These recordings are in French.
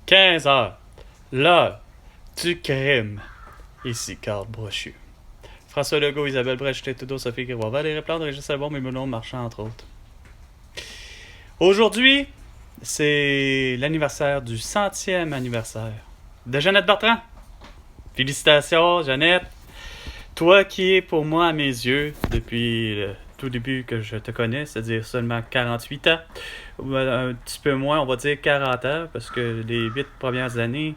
15 heures, l'heure du crime. Ici, Carl Brochu. François Legault, Isabelle Brèche, Tétudo, Sophie Grégoire, Valérie Plante, Régis Lebon, Mémonon Marchand, entre autres. Aujourd'hui, c'est l'anniversaire du 100e anniversaire de Jeannette Bertrand. Félicitations, Jeannette. Toi qui es pour moi, à mes yeux, depuis le tout début que je te connais, c'est-à-dire seulement 48 ans, ou un petit peu moins, on va dire 40 ans, parce que les 8 premières années,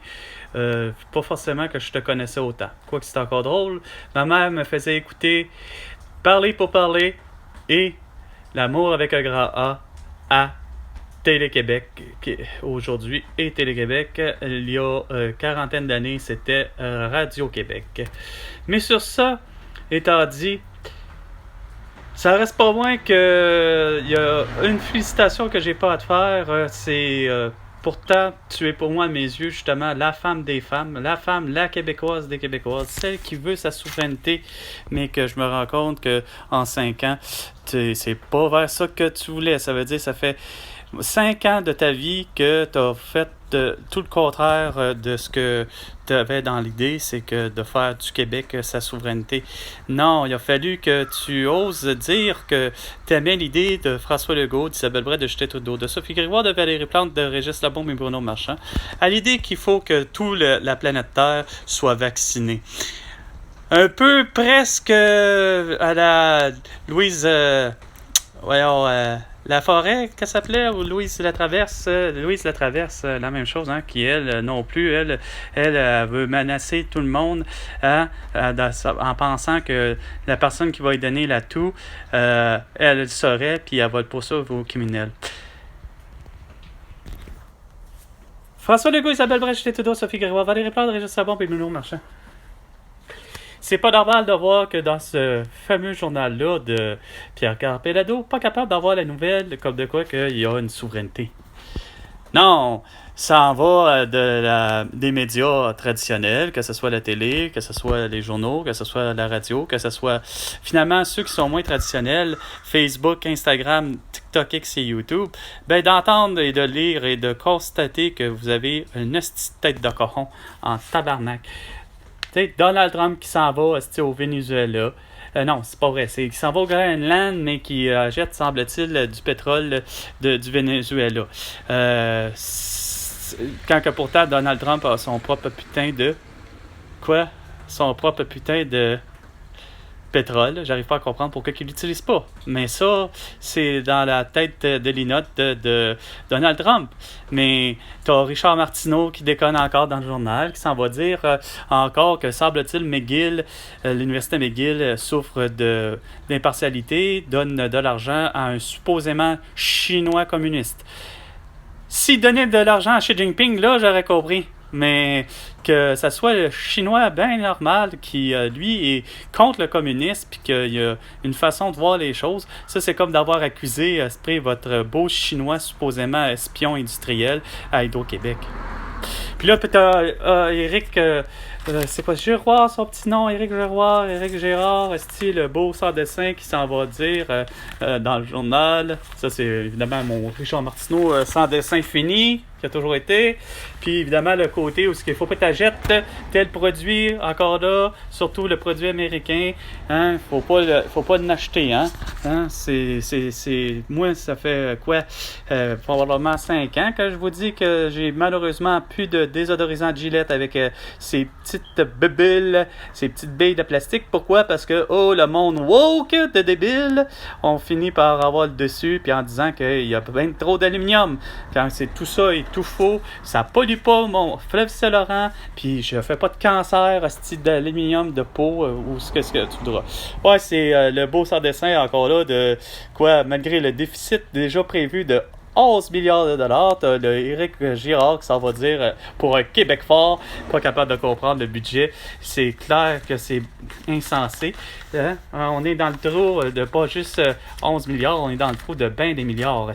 pas forcément que je te connaissais autant. Quoique c'est encore drôle, ma mère me faisait écouter Parler pour parler et L'amour avec un grand A à Télé-Québec aujourd'hui et Télé-Québec. Il y a quarantaine d'années, c'était Radio-Québec. Mais sur ça, étant dit, ça reste pas moins que il y a une félicitation que j'ai pas à te faire, c'est pourtant tu es pour moi à mes yeux justement la femme des femmes, la québécoise des Québécoises, celle qui veut sa souveraineté, mais que je me rends compte que en 5 ans, c'est pas vers ça que tu voulais. Ça veut dire ça fait 5 ans de ta vie que tu as fait tout le contraire de ce que tu avais dans l'idée, c'est que de faire du Québec sa souveraineté. Non, il a fallu que tu oses dire que tu aimais l'idée de François Legault, d'Isabelle Brèche, de Justin Trudeau, de Sophie Grégoire, de Valérie Plante, de Régis Lebon et Bruno Marchand, à l'idée qu'il faut que toute la planète Terre soit vaccinée. Un peu presque à la Louise... la forêt, qu'elle s'appelait, ou Louise Latraverse, la même chose, hein, qui elle, non plus, elle veut menacer tout le monde, hein, en pensant que la personne qui va lui donner l'atout, elle le saurait, puis elle va le poursuivre aux criminels. François Legault, Isabelle Brèche, Tétudo, Sophie Grégoire, Valérie Plante, Régis Lebon et Bruno Marchand. C'est pas normal de voir que dans ce fameux journal-là de Pierre-Carl Péladeau, pas capable d'avoir la nouvelle comme de quoi qu'il y a une souveraineté. Non, ça en va des médias traditionnels, que ce soit la télé, que ce soit les journaux, que ce soit la radio, que ce soit finalement ceux qui sont moins traditionnels, Facebook, Instagram, TikTok, X et YouTube, ben d'entendre et de lire et de constater que vous avez une hostie de tête de cochon en tabarnak. T'sais, Donald Trump qui s'en va au Venezuela. Non, c'est pas vrai. C'est qui s'en va au Groenland, mais qui jette, semble-t-il, du pétrole du Venezuela. Quand que pourtant Donald Trump a son propre putain de... Quoi? Son propre putain de pétrole. J'arrive pas à comprendre pourquoi il l'utilise pas. Mais ça, c'est dans la tête de linotte de Donald Trump. Mais t'as Richard Martineau qui déconne encore dans le journal, qui s'en va dire encore que, semble-t-il, McGill, l'université McGill souffre d'impartialité, donne de l'argent à un supposément chinois communiste. S'il donnait de l'argent à Xi Jinping, là, j'aurais compris. Mais que ça soit le chinois bien normal qui, lui, est contre le communisme puis qu'il y a une façon de voir les choses, ça, c'est comme d'avoir accusé votre beau chinois supposément espion industriel à Hydro-Québec. Puis là, t'as Éric... c'est pas Giroir, son petit nom, Éric Gérard, le beau sans dessin qui s'en va dire dans le journal. Ça, c'est évidemment mon Richard Martineau sans dessin fini, qui a toujours été. Puis évidemment, le côté où il faut pas que tu achètes tel produit, encore là, surtout le produit américain. Hein, faut pas l'acheter. Hein, moi, ça fait quoi? Probablement 5 ans que je vous dis que j'ai malheureusement plus de désodorisant de Gillette avec ces petites bébiles, ces petites billes de plastique. Pourquoi? Parce que, le monde woke de débiles, on finit par avoir le dessus, puis en disant qu'il y a bien trop d'aluminium. Quand c'est tout ça et tout faux, ça pollue pas mon fleuve Saint-Laurent, puis je fais pas de cancer à ce type d'aluminium de peau, ou ce que tu voudras. Ouais, c'est le beau sans dessin encore là, de quoi, malgré le déficit déjà prévu de 11 milliards de dollars, t'as le Éric Girard qui s'en va dire pour un Québec fort, pas capable de comprendre le budget. C'est clair que c'est insensé. Hein? On est dans le trou de pas juste 11 milliards, on est dans le trou de ben des milliards.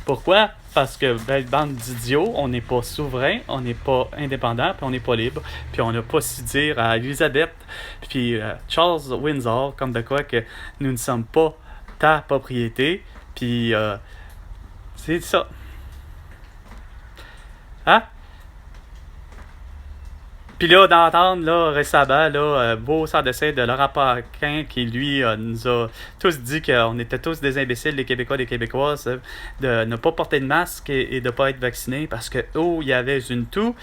Pourquoi? Parce que, belle bande d'idiots, on n'est pas souverain, on n'est pas indépendant, puis on n'est pas libre, puis on n'a pas su dire à Elisabeth, puis Charles Windsor, comme de quoi que nous ne sommes pas ta propriété, puis c'est ça. Hein? Puis là, d'entendre, là, récemment, là, beau sans dessin de Laurent Paquin qui, lui, nous a tous dit qu'on était tous des imbéciles, des Québécois, des Québécoises, de ne pas porter de masque et de ne pas être vaccinés parce que, oh, il y avait une toux.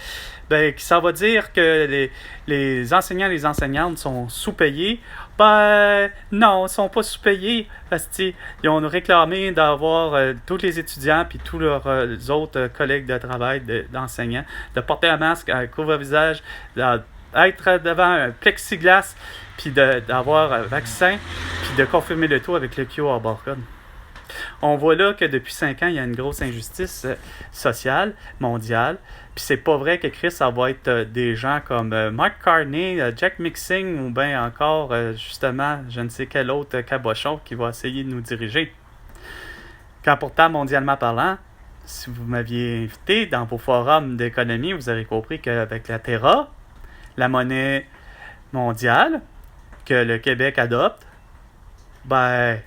Ben, ça va dire que les enseignants et les enseignantes sont sous-payés. Ben, non, ils sont pas sous-payés. Parce qu'ils ont réclamé d'avoir tous les étudiants puis tous leurs autres collègues de travail d'enseignants de porter un masque, un couvre-visage, d'être devant un plexiglas puis d'avoir un vaccin puis de confirmer le tout avec le QR barcode. On voit là que depuis 5 ans, il y a une grosse injustice sociale, mondiale. Puis c'est pas vrai que Chris, ça va être des gens comme Mark Carney, Jack Mixing ou bien encore, justement, je ne sais quel autre cabochon qui va essayer de nous diriger. Quand pourtant, mondialement parlant, si vous m'aviez invité dans vos forums d'économie, vous avez compris qu'avec la Terra, la monnaie mondiale que le Québec adopte, ben,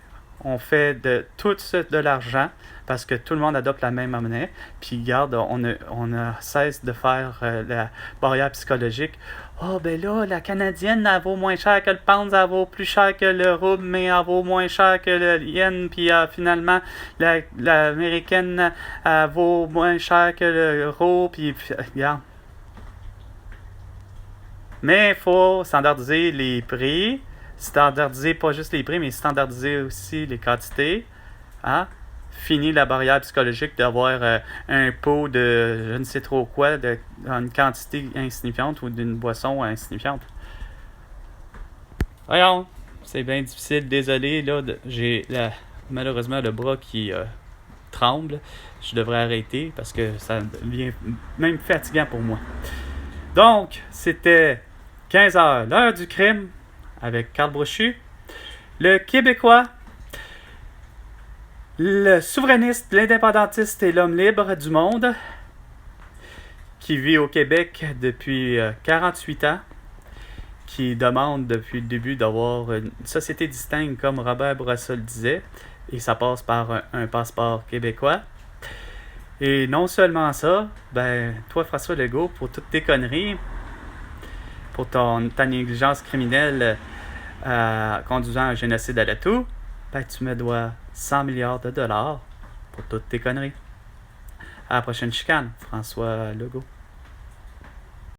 on fait de tout de l'argent parce que tout le monde adopte la même monnaie. Puis, regarde, on a cesse de faire la barrière psychologique. Oh, ben là, la canadienne, elle vaut moins cher que le pound, elle vaut plus cher que le rouble, mais elle vaut moins cher que le yen. Puis, finalement, l'américaine, elle vaut moins cher que l'euro. Puis, regarde. Mais il faut standardiser les prix. Standardiser pas juste les prix, mais standardiser aussi les quantités. Hein? Fini la barrière psychologique d'avoir un pot de je ne sais trop quoi, d'une quantité insignifiante ou d'une boisson insignifiante. Voyons, c'est bien difficile, désolé, là, j'ai malheureusement le bras qui tremble. Je devrais arrêter parce que ça devient même fatigant pour moi. Donc, c'était 15h, l'heure du crime, avec Carl Brochu, le Québécois, le souverainiste, l'indépendantiste et l'homme libre du monde, qui vit au Québec depuis 48 ans, qui demande depuis le début d'avoir une société distincte comme Robert Bourassa le disait, et ça passe par un passeport québécois. Et non seulement ça, ben toi François Legault, pour toutes tes conneries, pour ta négligence criminelle conduisant à un génocide à la toux, ben tu me dois 100 milliards de dollars pour toutes tes conneries. À la prochaine chicane, François Legault.